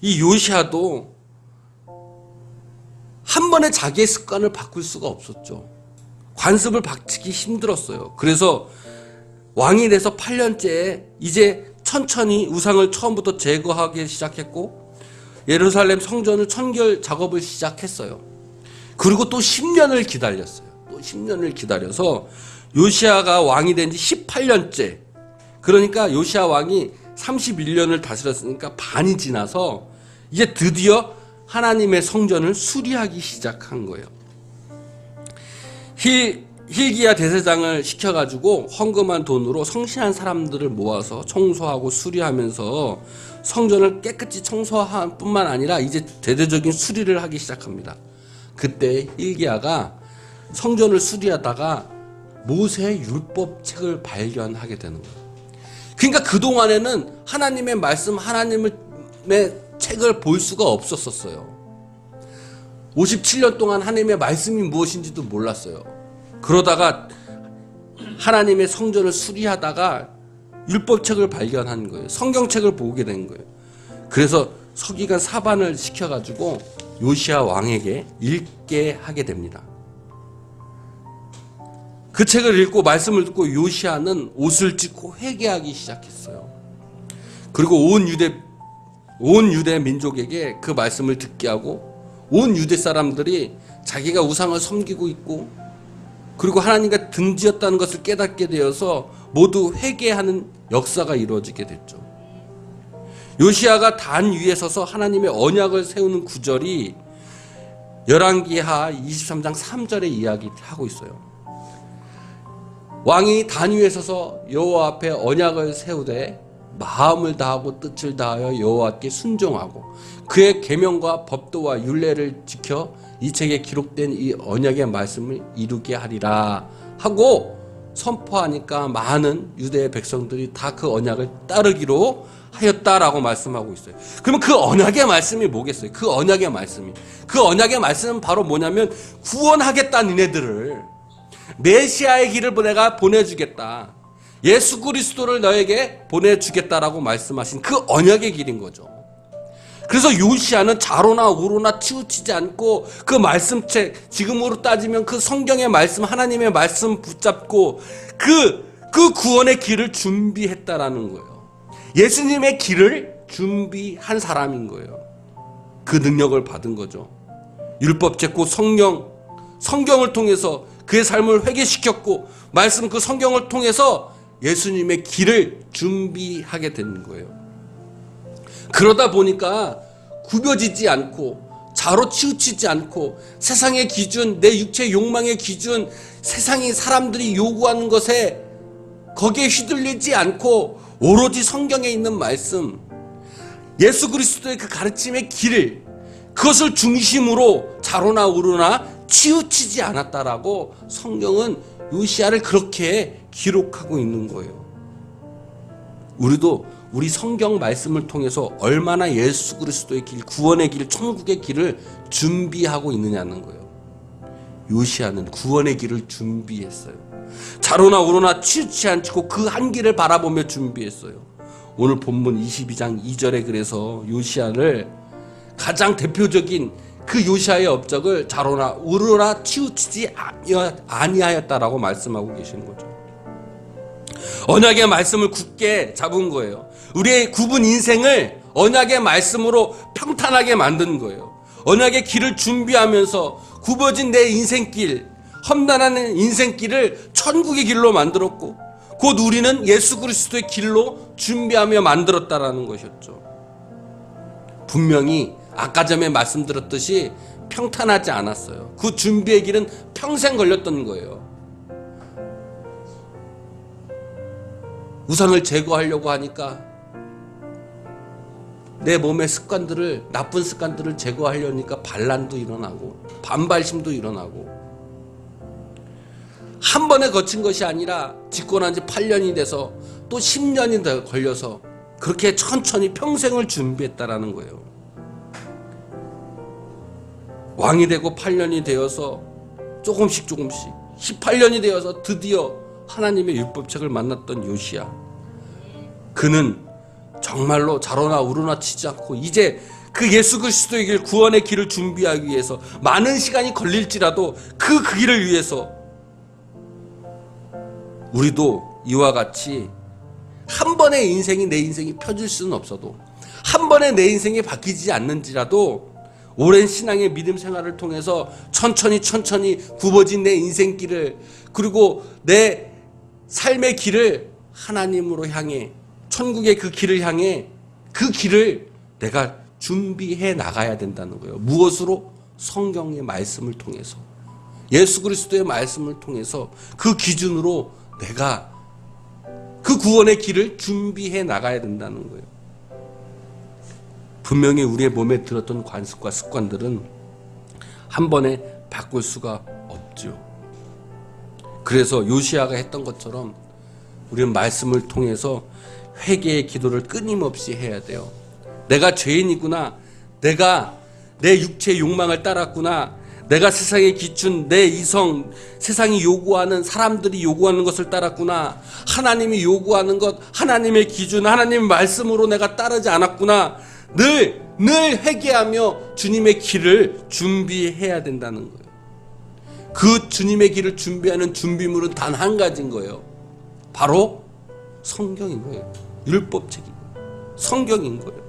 이 요시아도 한 번에 자기의 습관을 바꿀 수가 없었죠. 관습을 바치기 힘들었어요. 그래서 왕이 돼서 8년째에 이제 천천히 우상을 처음부터 제거하기 시작했고 예루살렘 성전을 청결 작업을 시작했어요. 그리고 또 10년을 기다렸어요. 또 10년을 기다려서 요시아가 왕이 된 지 18년째. 그러니까 요시아 왕이 31년을 다스렸으니까 반이 지나서 이제 드디어 하나님의 성전을 수리하기 시작한 거예요. hil기야 대제사장을 시켜가지고 헌금한 돈으로 성실한 사람들을 모아서 청소하고 수리하면서 성전을 깨끗이 청소한 뿐만 아니라 이제 대대적인 수리를 하기 시작합니다. 그때 hil기야가 성전을 수리하다가 모세의 율법책을 발견하게 되는 거예요. 그러니까 그동안에는 하나님의 말씀, 하나님의 책을 볼 수가 없었어요. 57년 동안 하나님의 말씀이 무엇인지도 몰랐어요. 그러다가 하나님의 성전을 수리하다가 율법책을 발견한 거예요. 성경책을 보게 된 거예요. 그래서 서기관 사반을 시켜가지고 요시아 왕에게 읽게 하게 됩니다. 그 책을 읽고 말씀을 듣고 요시아는 옷을 찢고 회개하기 시작했어요. 그리고 온 유대 민족에게 그 말씀을 듣게 하고 온 유대 사람들이 자기가 우상을 섬기고 있고 그리고 하나님과 등지었다는 것을 깨닫게 되어서 모두 회개하는 역사가 이루어지게 됐죠. 요시아가 단 위에 서서 하나님의 언약을 세우는 구절이 열왕기하 23장 3절에 이야기하고 있어요. 왕이 단 위에 서서 여호와 앞에 언약을 세우되 마음을 다하고 뜻을 다하여 여호와께 순종하고 그의 계명과 법도와 율례를 지켜 이 책에 기록된 이 언약의 말씀을 이루게 하리라 하고 선포하니까 많은 유대의 백성들이 다 그 언약을 따르기로 하였다라고 말씀하고 있어요. 그러면 그 언약의 말씀이 뭐겠어요? 그 언약의 말씀은 바로 뭐냐면 구원하겠다 니네들을 메시아의 길을 내가 보내주겠다. 예수 그리스도를 너에게 보내주겠다라고 말씀하신 그 언약의 길인 거죠. 그래서 요시아는 좌로나 우로나 치우치지 않고 그 말씀책, 지금으로 따지면 그 성경의 말씀, 하나님의 말씀 붙잡고 그 구원의 길을 준비했다라는 거예요. 예수님의 길을 준비한 사람인 거예요. 그 능력을 받은 거죠. 율법책 곧 성경을 통해서 그의 삶을 회개시켰고 말씀 그 성경을 통해서 예수님의 길을 준비하게 된 거예요. 그러다 보니까 구겨지지 않고 좌로 치우치지 않고 세상의 기준, 내 육체의 욕망의 기준, 세상이 사람들이 요구하는 것에 거기에 휘둘리지 않고 오로지 성경에 있는 말씀, 예수 그리스도의 그 가르침의 길을 그것을 중심으로 좌로나 우로나 치우치지 않았다라고 성경은 요시아를 그렇게 기록하고 있는 거예요. 우리도 우리 성경 말씀을 통해서 얼마나 예수 그리스도의 길, 구원의 길, 천국의 길을 준비하고 있느냐는 거예요. 요시아는 구원의 길을 준비했어요. 좌로나 우로나 치우치지 않고 그 한 길을 바라보며 준비했어요. 오늘 본문 22장 2절에 그래서 요시아를 가장 대표적인 그 요시아의 업적을 좌로나 우로나 치우치지 아니하였다라고 말씀하고 계시는 거죠. 언약의 말씀을 굳게 잡은 거예요. 우리의 굽은 인생을 언약의 말씀으로 평탄하게 만든 거예요. 언약의 길을 준비하면서 굽어진 내 인생길, 험난한 인생길을 천국의 길로 만들었고 곧 우리는 예수 그리스도의 길로 준비하며 만들었다라는 것이었죠. 분명히 아까 전에 말씀드렸듯이 평탄하지 않았어요. 그 준비의 길은 평생 걸렸던 거예요. 우상을 제거하려고 하니까 내 몸의 습관들을, 나쁜 습관들을 제거하려니까 반란도 일어나고 반발심도 일어나고 한 번에 거친 것이 아니라 집권한 지 8년이 돼서 또 10년이 더 걸려서 그렇게 천천히 평생을 준비했다라는 거예요. 왕이 되고 8년이 되어서 조금씩 18년이 되어서 드디어 하나님의 율법책을 만났던 요시야. 그는 정말로 좌로나 우로나 치지 않고 이제 그 예수 그리스도의 길, 구원의 길을 준비하기 위해서 많은 시간이 걸릴지라도 그 길을 위해서 우리도 이와 같이 한 번의 인생이 내 인생이 펴질 수는 없어도, 한 번에 내 인생이 바뀌지 않는지라도 오랜 신앙의 믿음 생활을 통해서 천천히 굽어진 내 인생길을, 그리고 내 삶의 길을 하나님으로 향해, 천국의 그 길을 향해, 그 길을 내가 준비해 나가야 된다는 거예요. 무엇으로? 성경의 말씀을 통해서, 예수 그리스도의 말씀을 통해서 그 기준으로 내가 그 구원의 길을 준비해 나가야 된다는 거예요. 분명히 우리의 몸에 들었던 관습과 습관들은 한 번에 바꿀 수가 없죠. 그래서 요시야가 했던 것처럼 우리는 말씀을 통해서 회개의 기도를 끊임없이 해야 돼요. 내가 죄인이구나, 내가 내 육체의 욕망을 따랐구나, 내가 세상에 기춘 내 이성, 세상이 요구하는, 사람들이 요구하는 것을 따랐구나, 하나님이 요구하는 것, 하나님의 기준, 하나님의 말씀으로 내가 따르지 않았구나, 늘 회개하며 주님의 길을 준비해야 된다는 거예요. 그 주님의 길을 준비하는 준비물은 단 한 가지인 거예요. 바로 성경인 거예요. 율법책인 거예요. 성경인 거예요.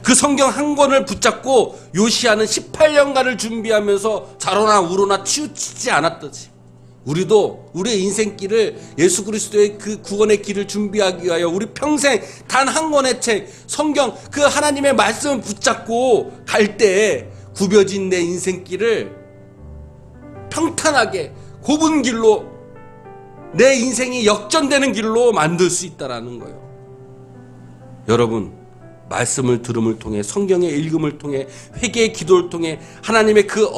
그 성경 한 권을 붙잡고 요시야는 18년간을 준비하면서 좌로나 우로나 치우치지 않았듯이, 우리도 우리의 인생길을, 예수 그리스도의 그 구원의 길을 준비하기 위하여 우리 평생 단 한 권의 책, 성경, 그 하나님의 말씀을 붙잡고 갈 때 굽어진 내 인생길을 평탄하게 좁은 길로, 내 인생이 역전되는 길로 만들 수 있다라는 거예요. 여러분, 말씀을 들음을 통해, 성경의 읽음을 통해, 회개의 기도를 통해 하나님의 그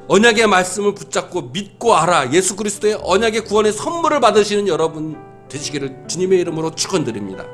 언약의 말씀을 붙잡고 믿고 알아, 예수 그리스도의 언약의 구원의 선물을 받으시는 여러분 되시기를 주님의 이름으로 축원드립니다.